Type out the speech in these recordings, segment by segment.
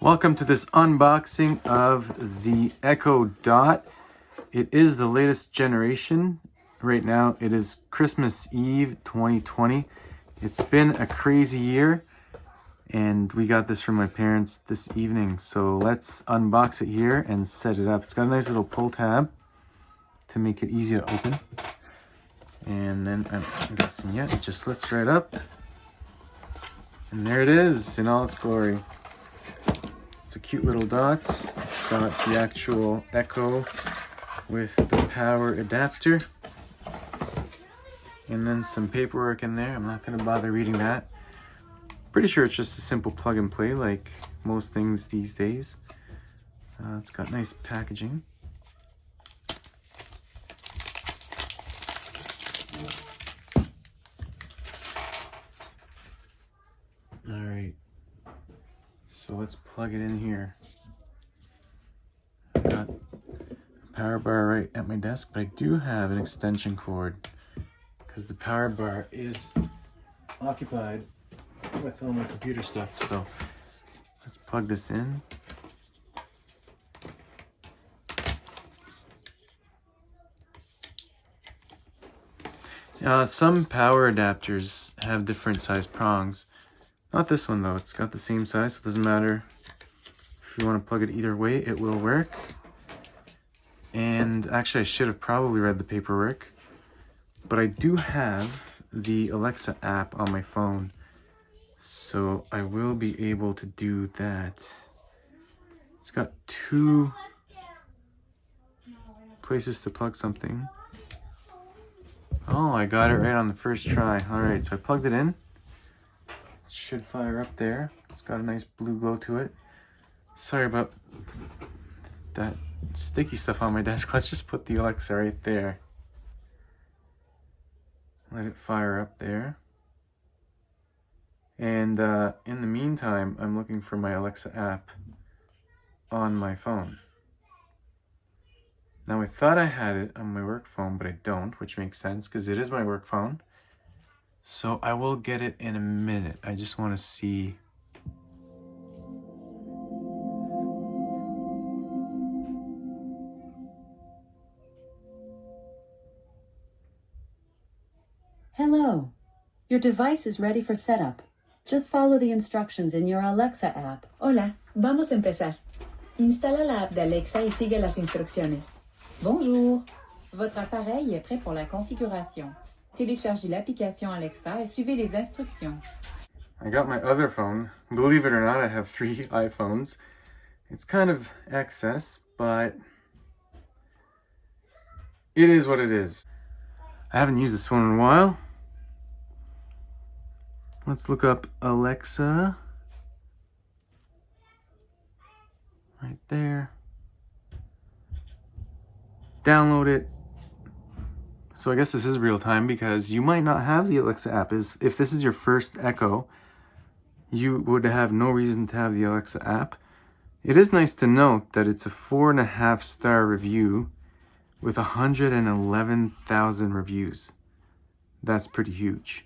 Welcome to this unboxing of the Echo Dot. It is the latest generation. Right now it is Christmas Eve 2020. It's been a crazy year and we got this from my parents this evening. So let's unbox it here and set it up. It's got a nice little pull tab to make it easy to open. And then I'm guessing, yeah, it just slits right up. And there it is in all its glory. It's a cute little dot. It's got the actual Echo with the power adapter. And then some paperwork in there. I'm not going to bother reading that. Pretty sure it's just a simple plug and play like most things these days. It's got nice packaging. Alright. So let's plug it in here. I've got a power bar right at my desk, but I do have an extension cord because the power bar is occupied with all my computer stuff. So let's plug this in. Some power adapters have different size prongs. Not this one though, it's got the same size, so it doesn't matter if you want to plug it either way, it will work. And actually I should have probably read the paperwork, but I do have the Alexa app on my phone, so I will be able to do that. It's got two places to plug something. Oh, I got it right on the first try. Alright, so I plugged it in. Should fire up there. It's got a nice blue glow to it. Sorry about that sticky stuff on my desk. Let's just put the Alexa right there. Let it fire up there. And in the meantime, I'm looking for my Alexa app on my phone. Now I thought I had it on my work phone, but I don't, which makes sense because it is my work phone. So I will get it in a minute. I just want to see. Hello. Your device is ready for setup. Just follow the instructions in your Alexa app. Hola, vamos a empezar. Instala la app de Alexa y sigue las instrucciones. Bonjour. Votre appareil est prêt pour la configuration. Téléchargez l'application Alexa et suivez les instructions. I got my other phone. Believe it or not, I have 3 iPhones. It's kind of excess, but it is what it is. I haven't used this phone in a while. Let's look up Alexa. Right there. Download it. So I guess this is real time because you might not have the Alexa app. If this is your first Echo, you would have no reason to have the Alexa app. It is nice to note that it's a 4.5-star review with 111,000 reviews. That's pretty huge.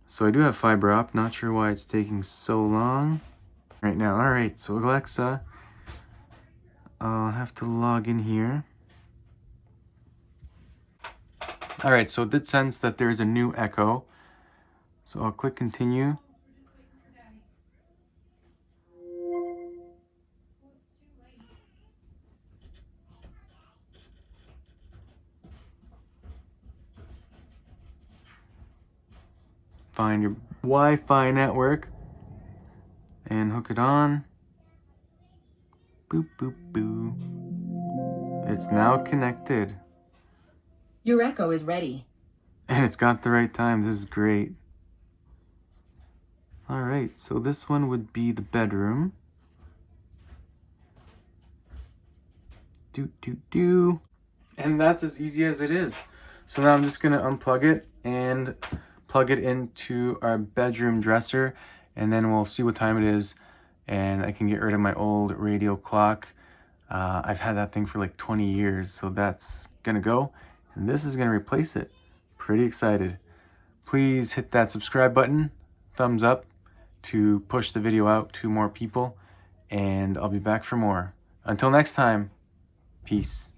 So I do have fiber up. Not sure why it's taking so long right now. All right, so Alexa, I'll have to log in here. All right, so it did sense that there's a new Echo. So I'll click continue. Find your Wi-Fi network and hook it on. Boop, boop, boo. It's now connected. Your Echo is ready. And it's got the right time. This is great. All right, so this one would be the bedroom. Do. And that's as easy as it is. So now I'm just gonna unplug it and plug it into our bedroom dresser, and then we'll see what time it is, and I can get rid of my old radio clock. I've had that thing for like 20 years, so that's gonna go. And this is gonna replace it. Pretty excited. Please hit that subscribe button, thumbs up, to push the video out to more people, and I'll be back for more. Until next time, peace.